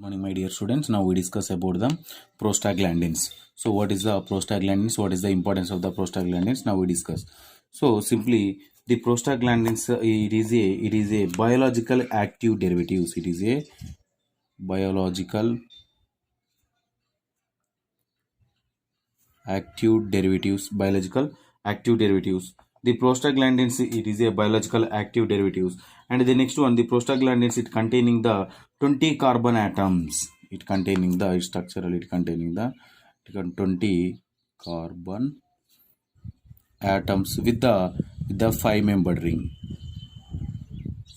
Morning, my dear students. Now we discuss about the prostaglandins. So what is the prostaglandins? What is the importance of the prostaglandins? Now we discuss. So simply the prostaglandins, it is a biological active derivatives. It is a biological active derivatives. Biological active derivatives. The prostaglandins, it is a biological active derivatives. And the next one, the prostaglandins, it containing the 20 carbon atoms. It containing the structural, it containing the 20 carbon atoms with the 5-member ring.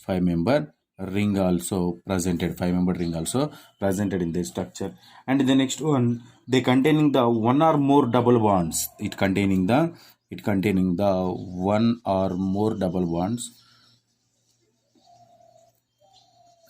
5-member ring also presented. 5-member ring also presented in the structure. And the next one, they containing the one or more double bonds. It containing the one or more double bonds.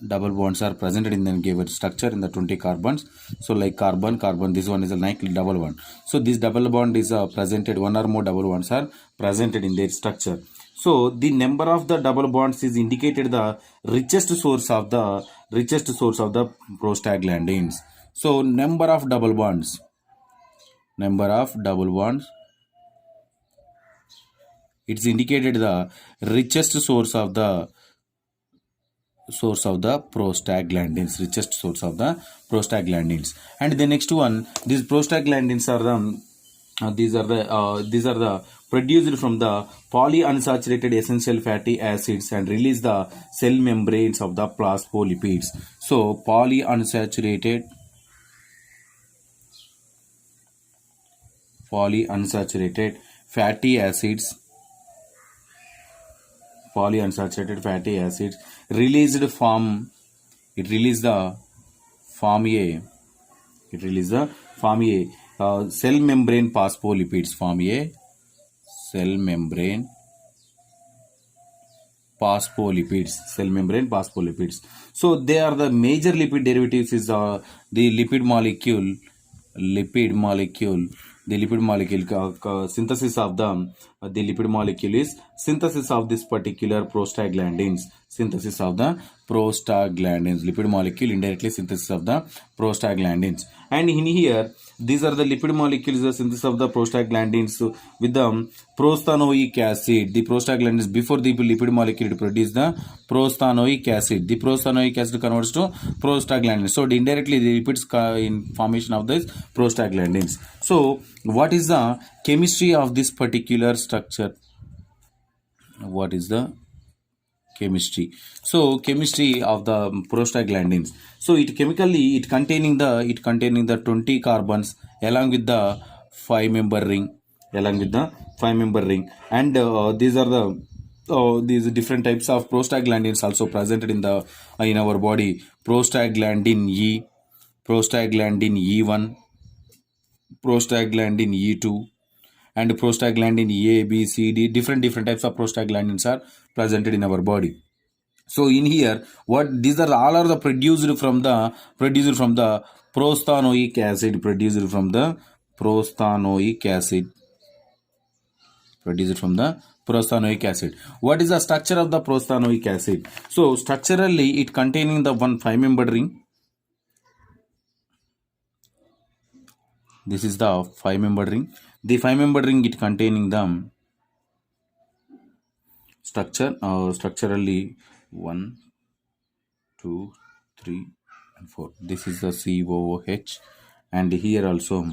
Double bonds are presented in the given structure in the 20 carbons. So like carbon, this one is a like double bond. So this double bond is presented, one or more double bonds are presented in their structure. So the number of the double bonds is indicated the richest source of the prostaglandins. So number of double bonds, it's indicated the richest source of the prostaglandins, richest source of the prostaglandins. And the next one, these prostaglandins are these are the produced from the polyunsaturated essential fatty acids and release the cell membranes of the phospholipids. So polyunsaturated fatty acids released from cell membrane phospholipids, cell membrane phospholipids. So they are the major lipid derivatives is the lipid molecule synthesis of the lipid molecule is synthesis of this particular prostaglandins. Lipid molecule indirectly synthesis of the prostaglandins. And in here, these are the lipid molecules, the synthesis of the prostaglandins with the prostanoic acid. The prostaglandins, before the lipid molecule to produce the prostanoic acid. The prostanoic acid converts to prostaglandins. So indirectly the lipids in formation of this prostaglandins. So what is the chemistry of this particular structure? What is the chemistry? So chemistry of the prostaglandins. So it chemically containing the 20 carbons along with the 5-member ring. And these are the these different types of prostaglandins also presented in our body. Prostaglandin E, prostaglandin E1, prostaglandin E2, and prostaglandin A, B, C, D. Different types of prostaglandins are presented in our body. So in here, what these are all are the produced from the prostanoic acid. What is the structure of the prostanoic acid? So structurally, it containing the one 5-member ring. This is the 5-member ring. The 5-member ring, it containing the structurally 1, 2, 3, and 4. This is the COOH, and here also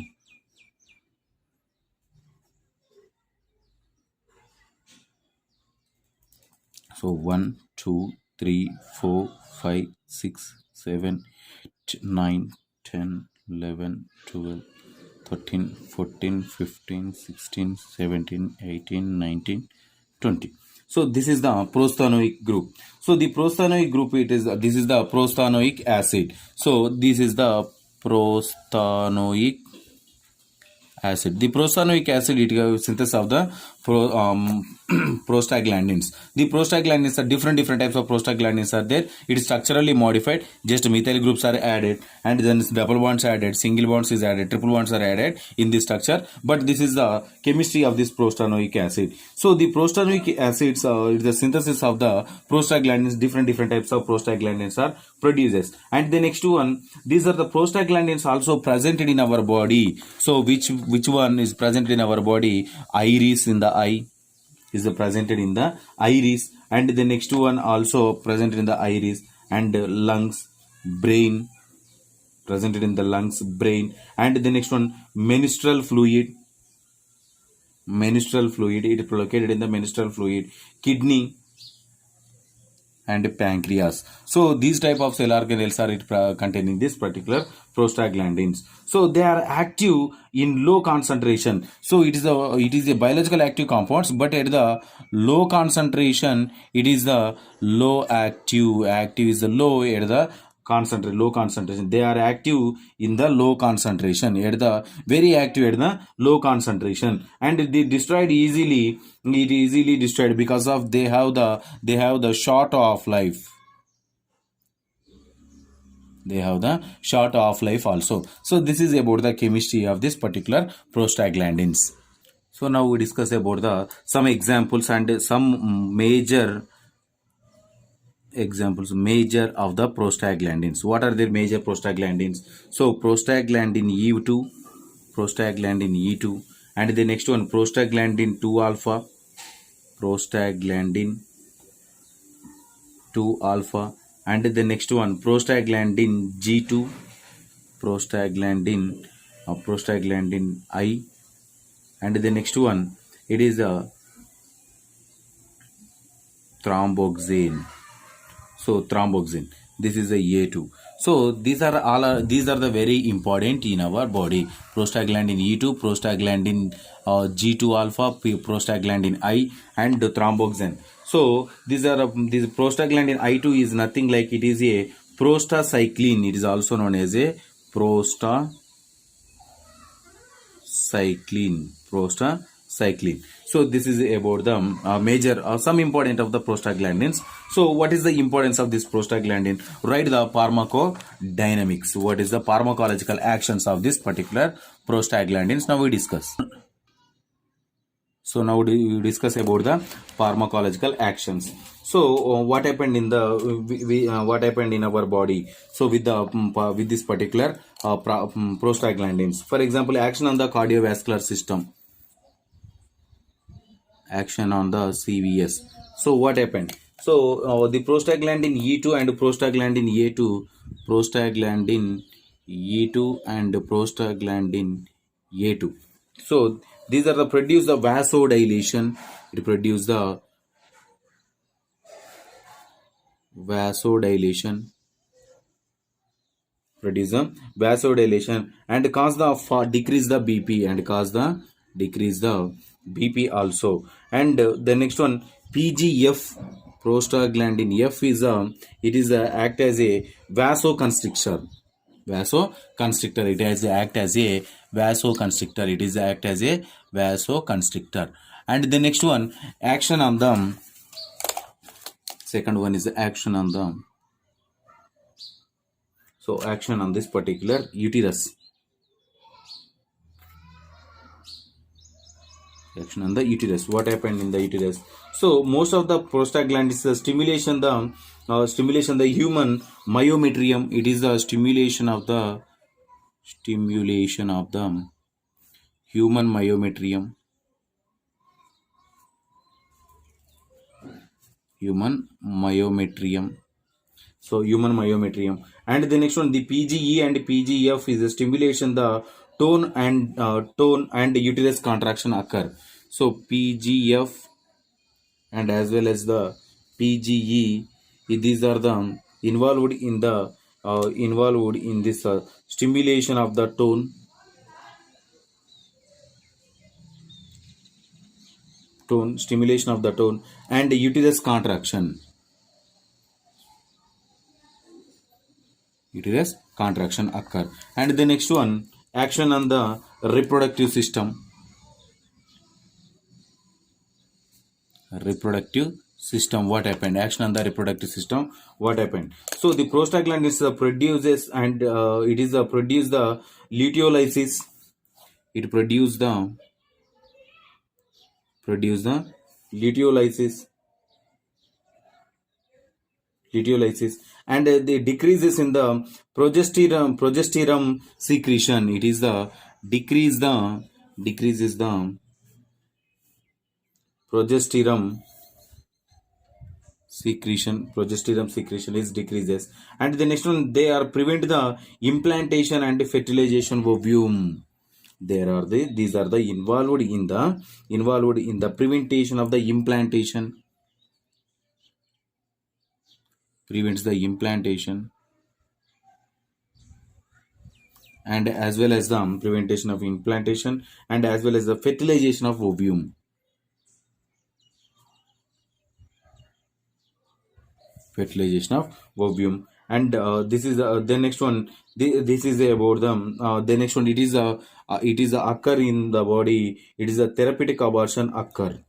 so 1, 2, 3, 4, 5, 6, 7, 9, 10, 11, 12, 13, 14, 15, 16, 17, 18, 19, 20. So this is the prostanoic group. So the prostanoic group, this is the prostanoic acid. So this is the prostanoic acid. The prostanoic acid, it synthesis of the prostaglandins. The prostaglandins are different types of prostaglandins are there. It is structurally modified. Just methyl groups are added, and then double bonds added, single bonds is added, triple bonds are added in this structure. But this is the chemistry of this prostanoic acid. So the prostanoic acids, the synthesis of the prostaglandins, different types of prostaglandins are produces. And the next one, these are the prostaglandins also presented in our body. So which one is present in our body? Iris in the eye is presented in the iris, and the next one also presented in the iris, and lungs, brain, presented in the lungs, brain, and the next one menstrual fluid, it is located in the menstrual fluid, kidney, and pancreas. So these type of cell organelles are containing this particular prostaglandins. So they are active in low concentration. So it is a biological active compounds, but at the low concentration it is the low active. Active is the low at the low concentration. They are active in the low concentration, at the very active at the low concentration, and they destroyed easily. It easily destroyed because of they have the short of life. They have the short of life also. So this is about the chemistry of this particular prostaglandins. So now we discuss about some examples and some major examples of the prostaglandins. What are the major prostaglandins? So prostaglandin E2, and the next one prostaglandin 2 alpha, and the next one prostaglandin G2, prostaglandin I, and the next one it is a thromboxane. So thromboxane, this is a A2. So these are the very important in our body. Prostaglandin E2, prostaglandin G2 alpha, prostaglandin I, and the thromboxane. So these prostaglandin I2 is nothing like, it is a prostacyclin. It is also known as a prostacyclin. So this is about the major some important of the prostaglandins. So what is the importance of this prostaglandin? Write the pharmacodynamics. What is the pharmacological actions of this particular prostaglandins? Now we discuss. So now we discuss about the pharmacological actions. So what happened in what happened in our body? So with this particular prostaglandins, for example, action on the cardiovascular system, action on the CVS. So what happened? So the prostaglandin E2 and prostaglandin A2, prostaglandin E2 and prostaglandin A2. So these are the produce the vasodilation. It produce the vasodilation, and cause the decrease the BP, and cause the decrease the BP also. And the next one PGF, prostaglandin F is it is act as a vasoconstrictor. It has act as a vasoconstrictor. And the next one action on the second one is action on the, so action on this particular uterus. Action on the uterus. What happened in the uterus? So most of the prostaglandins stimulation the human myometrium. It is the stimulation of the human myometrium. So human myometrium. And the next one, the PGE and PGF is a stimulation the tone and uterus contraction occur. So PGF and as well as the PGE, these are the involved in this stimulation of the tone and uterus contraction. Occur. And the next one, action on the reproductive system. reproductive system. What happened? Action on the reproductive system. What happened? So the prostaglandins produces and it is produce the luteolysis. It produce the luteolysis luteolysis, and the decreases in the progesterone secretion. It is the decreases the progesterone secretion is decreases. And the next one, they are prevent the implantation and fertilization of ovum. These are the involved in the prevention of the implantation, prevents the implantation, and as well as the prevention of implantation, and as well as the fertilization of ovum. And this is the next one. This is about the next one. It is a occur in the body. It is a therapeutic abortion occur.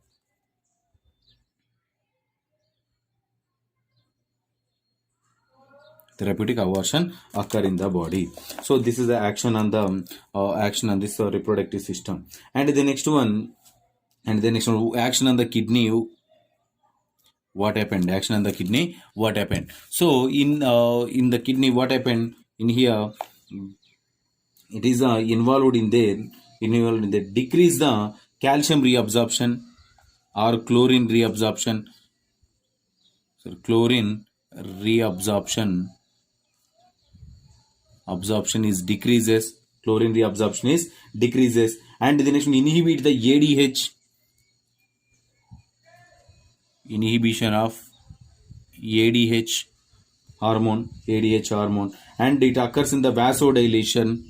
Therapeutic abortion occur in the body. So this is the action on this reproductive system. And the next one, action on the kidney. What happened? Action on the kidney. What happened? So in the kidney, what happened in here? It is involved in the decrease the calcium reabsorption or chlorine reabsorption. So chlorine reabsorption is decreases. Chlorine reabsorption is decreases. And the next one, inhibit the ADH, inhibition of ADH hormone, and it occurs in the vasodilation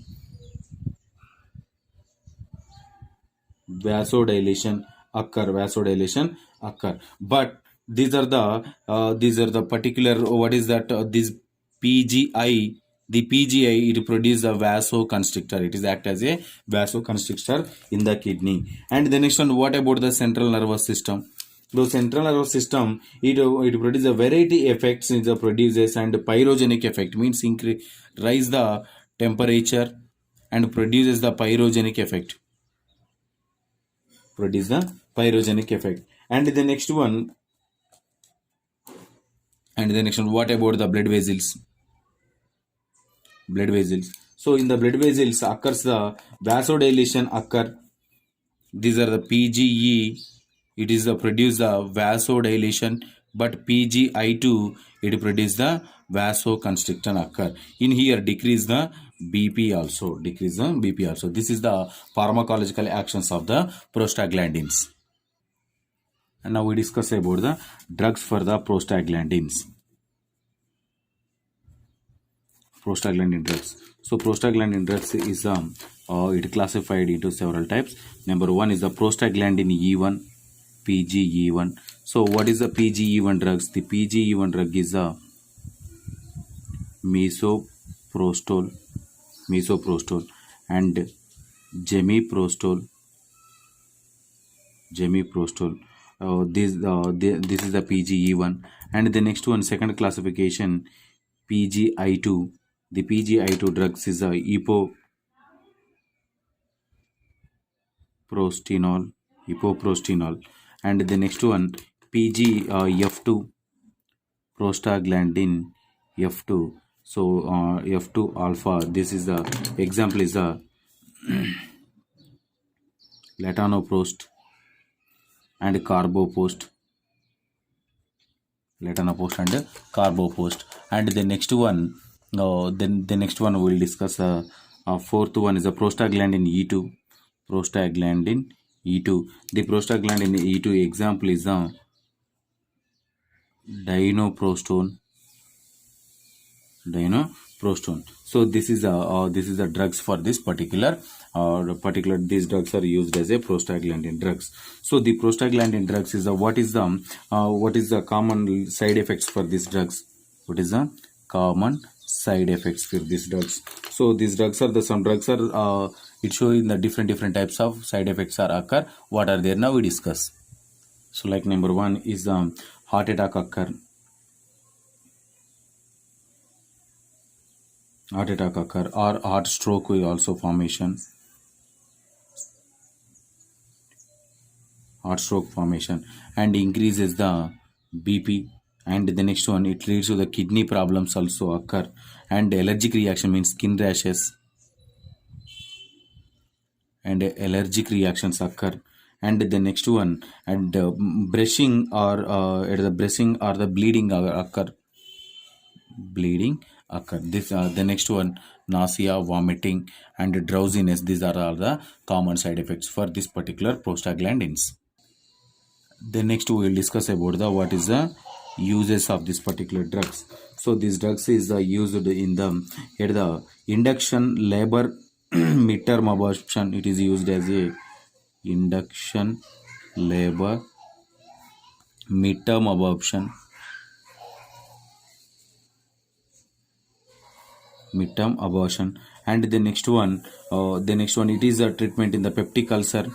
occur. But these are the particular, what is that, this PGI, the PGI, it produces a vasoconstrictor. It is act as a vasoconstrictor in the kidney. And the next one, what about the central nervous system? The central nervous system, it produces a variety effects. It produces and pyrogenic effect, means rise the temperature and produces the pyrogenic effect. And the next one, what about the blood vessels? So in the blood vessels occurs the vasodilation occur. These are the PGE. It is the produce the vasodilation, but PGI2, it produce the vasoconstriction occur. In here decrease the BP also. This is the pharmacological actions of the prostaglandins. And now we discuss about the drugs for the prostaglandins. Prostaglandin drugs. So prostaglandin drugs is it classified into several types. Number one is the prostaglandin E1, PGE1. So what is the PGE1 drugs? The PGE1 drug is a misoprostol and gemiprostol. This is the PGE1. And the next one, second classification, PGI2. The PGI2 drugs is a epoprostinol. And the next one, PGF2, prostaglandin F2. So F2 alpha. This is the example is the latanoprost and carbopost. And the next one, the next one we will discuss. Fourth one is the prostaglandin E2. The prostaglandin E2 example is the dinoprostone. So this is the drugs for this particular these drugs are used as a prostaglandin drugs. So the prostaglandin drugs is what is the common side effects for these drugs? What is the common side effects for these drugs? So these drugs are some drugs are it show in the different types of side effects are occur. What are there? Now we discuss. So like number one is heart attack occur. Heart attack occur or heart stroke will also formation. Heart stroke formation and increases the BP. And the next one, it leads to the kidney problems also occur, and allergic reaction means skin rashes and allergic reactions occur. And the next one, and brushing or at the brushing or the bleeding occur. Bleeding occur. This the next one, nausea, vomiting, and drowsiness. These are all the common side effects for this particular prostaglandins. The next we will discuss about the what is the uses of this particular drugs. So these drugs is used in the at the induction labor midterm abortion. It is used as a induction labor midterm abortion. Midterm abortion. And the next one, it is a treatment in the peptic ulcer.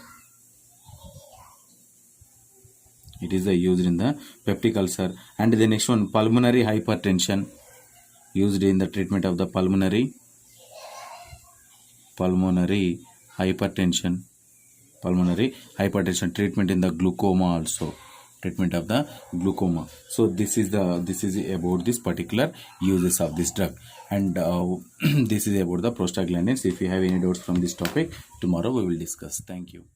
It is used in the peptic ulcer. And the next one, pulmonary hypertension, used in the treatment of the pulmonary hypertension. Pulmonary hypertension treatment in the glaucoma also. Treatment of the glaucoma. So this is about this particular uses of this drug, and this is about the prostaglandins. If you have any doubts from this topic, tomorrow we will discuss. Thank you.